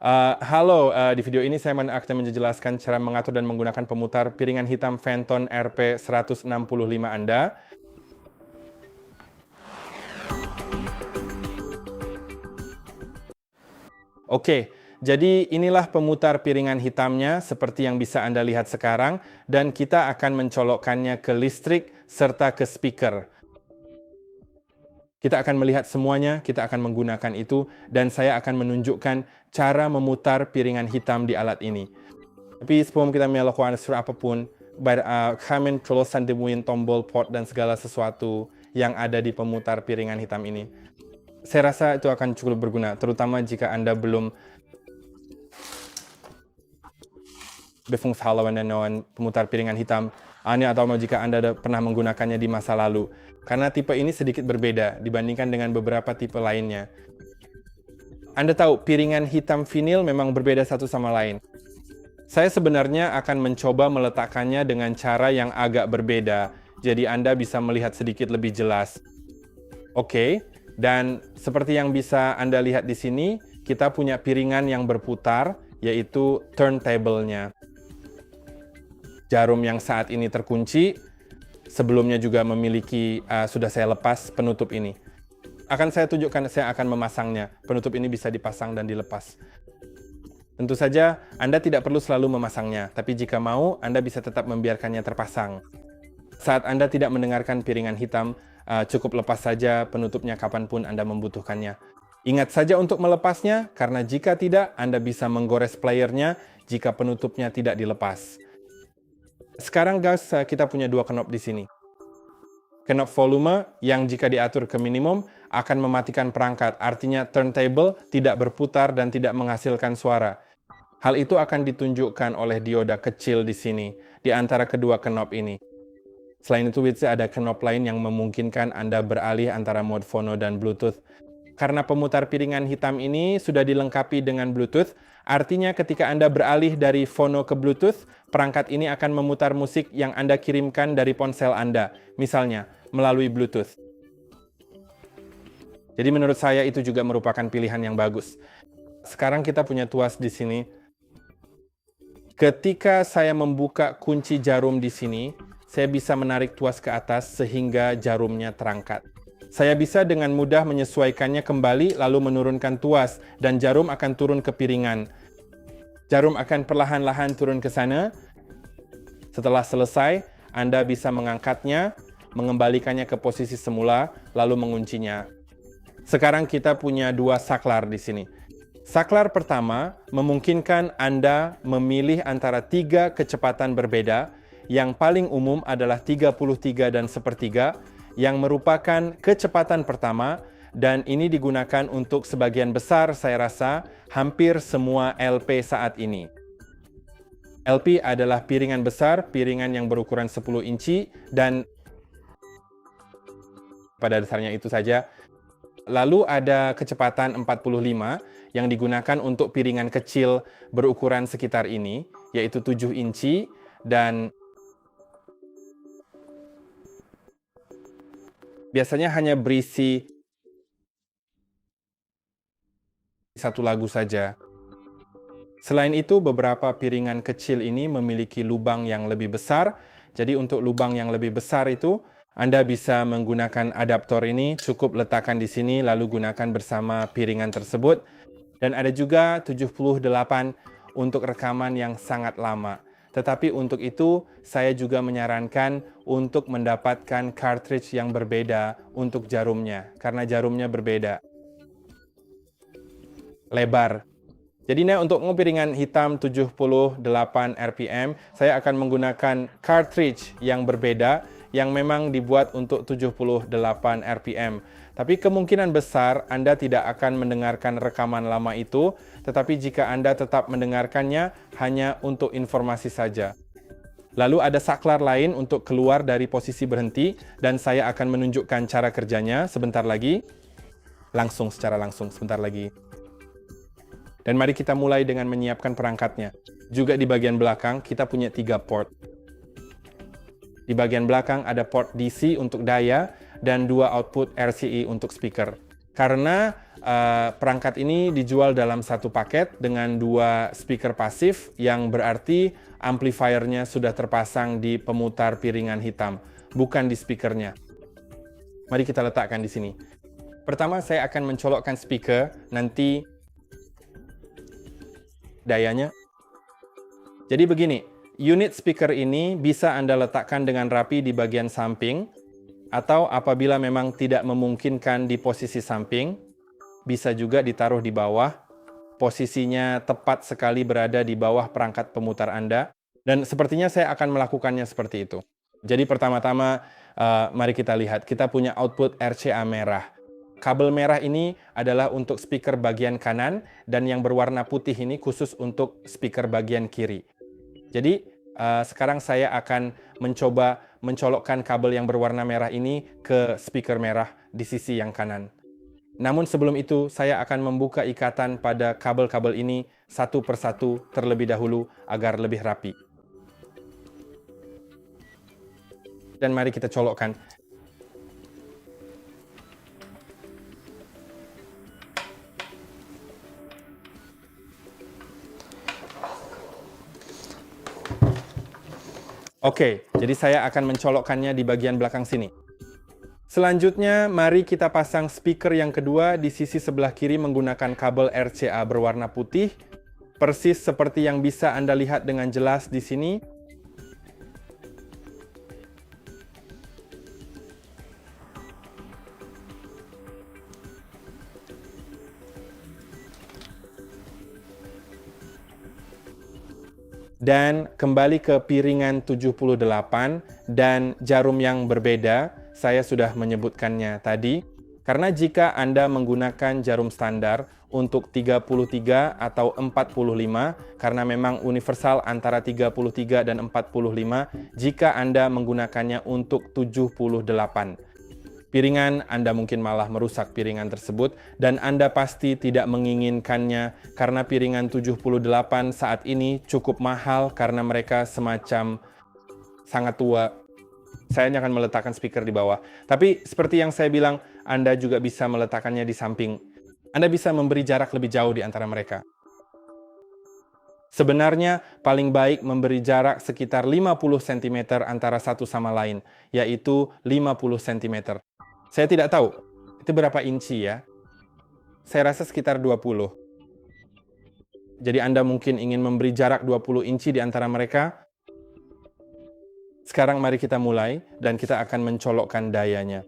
Di video ini saya akan menjelaskan cara mengatur dan menggunakan pemutar piringan hitam Phantom RP165 Anda. Oke, jadi inilah pemutar piringan hitamnya seperti yang bisa Anda lihat sekarang, dan kita akan mencolokkannya ke listrik serta ke speaker. Kita akan melihat semuanya, kita akan menggunakan itu, dan saya akan menunjukkan cara memutar piringan hitam di alat ini. Tapi sebelum kita melakukan apapun, kami colosan demuin tombol port dan segala sesuatu yang ada di pemutar piringan hitam ini. Saya rasa itu akan cukup berguna, terutama jika Anda belum befungshallawan dan pemutar piringan hitam, atau jika Anda pernah menggunakannya di masa lalu. Karena tipe ini sedikit berbeda dibandingkan dengan beberapa tipe lainnya. Anda tahu, piringan hitam vinil memang berbeda satu sama lain. Saya sebenarnya akan mencoba meletakkannya dengan cara yang agak berbeda, jadi Anda bisa melihat sedikit lebih jelas. Oke, dan seperti yang bisa Anda lihat di sini, kita punya piringan yang berputar, yaitu turntable-nya. Jarum yang saat ini terkunci, sebelumnya juga memiliki, sudah saya lepas penutup ini. Akan saya tunjukkan, saya akan memasangnya. Penutup ini bisa dipasang dan dilepas. Tentu saja, Anda tidak perlu selalu memasangnya, tapi jika mau, Anda bisa tetap membiarkannya terpasang. Saat Anda tidak mendengarkan piringan hitam, cukup lepas saja penutupnya kapanpun Anda membutuhkannya. Ingat saja untuk melepasnya, karena jika tidak, Anda bisa menggores playernya jika penutupnya tidak dilepas. Sekarang guys, kita punya dua knob di sini. Knob volume yang jika diatur ke minimum akan mematikan perangkat, artinya turntable tidak berputar dan tidak menghasilkan suara. Hal itu akan ditunjukkan oleh dioda kecil di sini, di antara kedua knob ini. Selain itu, ada knob lain yang memungkinkan Anda beralih antara mode phono dan Bluetooth. Karena pemutar piringan hitam ini sudah dilengkapi dengan Bluetooth, artinya ketika Anda beralih dari phono ke Bluetooth, perangkat ini akan memutar musik yang Anda kirimkan dari ponsel Anda, misalnya melalui Bluetooth. Jadi menurut saya itu juga merupakan pilihan yang bagus. Sekarang kita punya tuas di sini. Ketika saya membuka kunci jarum di sini, saya bisa menarik tuas ke atas sehingga jarumnya terangkat. Saya bisa dengan mudah menyesuaikannya kembali lalu menurunkan tuas dan jarum akan turun ke piringan. Jarum akan perlahan-lahan turun ke sana. Setelah selesai, Anda bisa mengangkatnya, mengembalikannya ke posisi semula, lalu menguncinya. Sekarang kita punya dua saklar di sini. Saklar pertama memungkinkan Anda memilih antara 3 kecepatan berbeda. Yang paling umum adalah 33 dan sepertiga, yang merupakan kecepatan pertama, dan ini digunakan untuk sebagian besar, saya rasa, hampir semua LP saat ini. LP adalah piringan besar, piringan yang berukuran 10 inci, dan pada dasarnya itu saja. Lalu ada kecepatan 45, yang digunakan untuk piringan kecil berukuran sekitar ini, yaitu 7 inci, dan biasanya hanya berisi satu lagu saja. Selain itu, beberapa piringan kecil ini memiliki lubang yang lebih besar. Jadi untuk lubang yang lebih besar itu, Anda bisa menggunakan adaptor ini, cukup letakkan di sini, lalu gunakan bersama piringan tersebut. Dan ada juga 78 untuk rekaman yang sangat lama. Tetapi untuk itu, saya juga menyarankan untuk mendapatkan cartridge yang berbeda untuk jarumnya, karena jarumnya berbeda. Lebar. Jadi untuk piringan hitam 78 RPM, saya akan menggunakan cartridge yang berbeda, yang memang dibuat untuk 78 RPM. Tapi kemungkinan besar Anda tidak akan mendengarkan rekaman lama itu, tetapi jika Anda tetap mendengarkannya, hanya untuk informasi saja. Lalu ada saklar lain untuk keluar dari posisi berhenti, dan saya akan menunjukkan cara kerjanya sebentar lagi. Secara langsung sebentar lagi. Dan mari kita mulai dengan menyiapkan perangkatnya. Juga di bagian belakang, kita punya 3 port. Di bagian belakang ada port DC untuk daya, dan 2 output RCE untuk speaker. Karena perangkat ini dijual dalam satu paket dengan 2 speaker pasif, yang berarti amplifiernya sudah terpasang di pemutar piringan hitam, bukan di speakernya. Mari kita letakkan di sini. Pertama, saya akan mencolokkan speaker, nanti dayanya. Jadi begini, unit speaker ini bisa Anda letakkan dengan rapi di bagian samping, atau apabila memang tidak memungkinkan di posisi samping, bisa juga ditaruh di bawah. Posisinya tepat sekali berada di bawah perangkat pemutar Anda. Dan sepertinya saya akan melakukannya seperti itu. Jadi pertama-tama, mari kita lihat. Kita punya output RCA merah. Kabel merah ini adalah untuk speaker bagian kanan, dan yang berwarna putih ini khusus untuk speaker bagian kiri. Jadi, sekarang saya akan mencoba mencolokkan kabel yang berwarna merah ini ke speaker merah di sisi yang kanan. Namun sebelum itu, saya akan membuka ikatan pada kabel-kabel ini satu persatu terlebih dahulu agar lebih rapi. Dan mari kita colokkan. Oke, jadi saya akan mencolokkannya di bagian belakang sini. Selanjutnya, mari kita pasang speaker yang kedua di sisi sebelah kiri menggunakan kabel RCA berwarna putih, persis seperti yang bisa Anda lihat dengan jelas di sini. Dan kembali ke piringan 78 dan jarum yang berbeda. Saya sudah menyebutkannya tadi, karena jika Anda menggunakan jarum standar untuk 33 atau 45, karena memang universal antara 33 dan 45, jika Anda menggunakannya untuk 78. Piringan, Anda mungkin malah merusak piringan tersebut, dan Anda pasti tidak menginginkannya karena piringan 78 saat ini cukup mahal karena mereka semacam sangat tua. Saya hanya akan meletakkan speaker di bawah. Tapi seperti yang saya bilang, Anda juga bisa meletakkannya di samping. Anda bisa memberi jarak lebih jauh di antara mereka. Sebenarnya paling baik memberi jarak sekitar 50 cm antara satu sama lain, yaitu 50 cm. Saya tidak tahu, itu berapa inci ya? Saya rasa sekitar 20. Jadi Anda mungkin ingin memberi jarak 20 inci di antara mereka. Sekarang mari kita mulai, dan kita akan mencolokkan dayanya.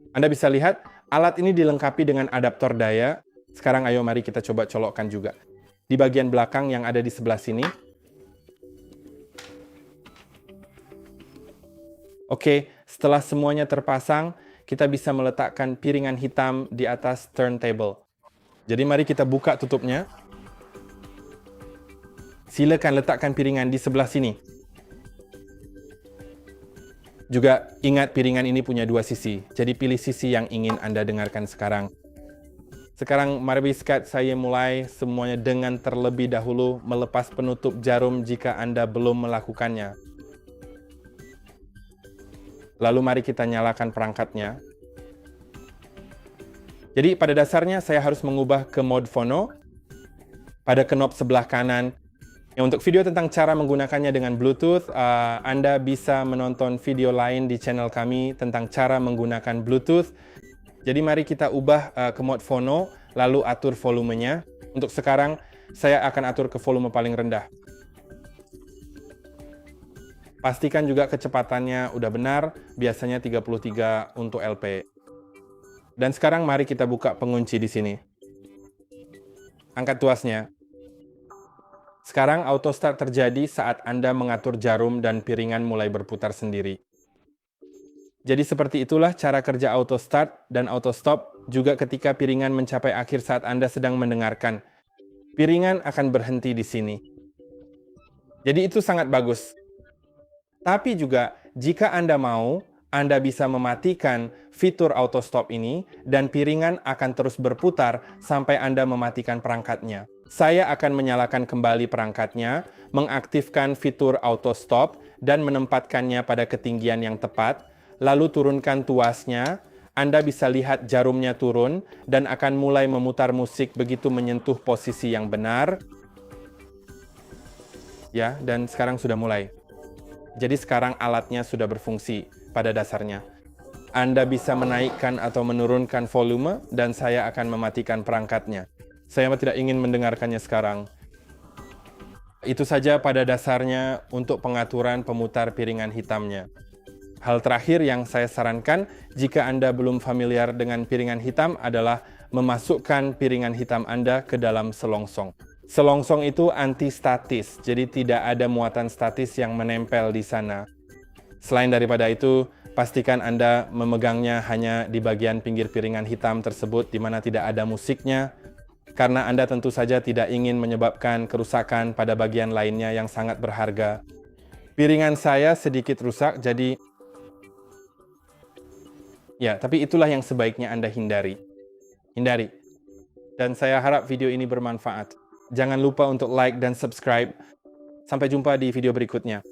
Anda bisa lihat, alat ini dilengkapi dengan adaptor daya. Sekarang ayo mari kita coba colokkan juga. Di bagian belakang yang ada di sebelah sini. Oke, setelah semuanya terpasang, kita bisa meletakkan piringan hitam di atas turntable. Jadi mari kita buka tutupnya. Silakan letakkan piringan di sebelah sini. Juga ingat, piringan ini punya 2 sisi, jadi pilih sisi yang ingin Anda dengarkan sekarang. Sekarang mari saya mulai semuanya dengan terlebih dahulu melepas penutup jarum jika Anda belum melakukannya. Lalu mari kita nyalakan perangkatnya. Jadi pada dasarnya saya harus mengubah ke mode phono pada knob sebelah kanan. Ya, untuk video tentang cara menggunakannya dengan Bluetooth, Anda bisa menonton video lain di channel kami tentang cara menggunakan Bluetooth. Jadi mari kita ubah ke mode phono, lalu atur volumenya. Untuk sekarang, saya akan atur ke volume paling rendah. Pastikan juga kecepatannya udah benar, biasanya 33 untuk LP. Dan sekarang mari kita buka pengunci di sini. Angkat tuasnya. Sekarang auto start terjadi saat Anda mengatur jarum dan piringan mulai berputar sendiri. Jadi seperti itulah cara kerja auto start dan auto stop juga ketika piringan mencapai akhir saat Anda sedang mendengarkan. Piringan akan berhenti di sini. Jadi itu sangat bagus. Tapi juga jika Anda mau, Anda bisa mematikan fitur auto stop ini dan piringan akan terus berputar sampai Anda mematikan perangkatnya. Saya akan menyalakan kembali perangkatnya, mengaktifkan fitur auto stop, dan menempatkannya pada ketinggian yang tepat, lalu turunkan tuasnya. Anda bisa lihat jarumnya turun dan akan mulai memutar musik begitu menyentuh posisi yang benar. Ya, dan sekarang sudah mulai. Jadi sekarang alatnya sudah berfungsi pada dasarnya. Anda bisa menaikkan atau menurunkan volume dan saya akan mematikan perangkatnya. Saya tidak ingin mendengarkannya sekarang. Itu saja pada dasarnya untuk pengaturan pemutar piringan hitamnya. Hal terakhir yang saya sarankan jika Anda belum familiar dengan piringan hitam adalah memasukkan piringan hitam Anda ke dalam selongsong. Selongsong itu anti-statis, jadi tidak ada muatan statis yang menempel di sana. Selain daripada itu, pastikan Anda memegangnya hanya di bagian pinggir piringan hitam tersebut di mana tidak ada musiknya, karena Anda tentu saja tidak ingin menyebabkan kerusakan pada bagian lainnya yang sangat berharga. Piringan saya sedikit rusak, jadi ya, tapi itulah yang sebaiknya Anda hindari. Hindari. Dan saya harap video ini bermanfaat. Jangan lupa untuk like dan subscribe. Sampai jumpa di video berikutnya.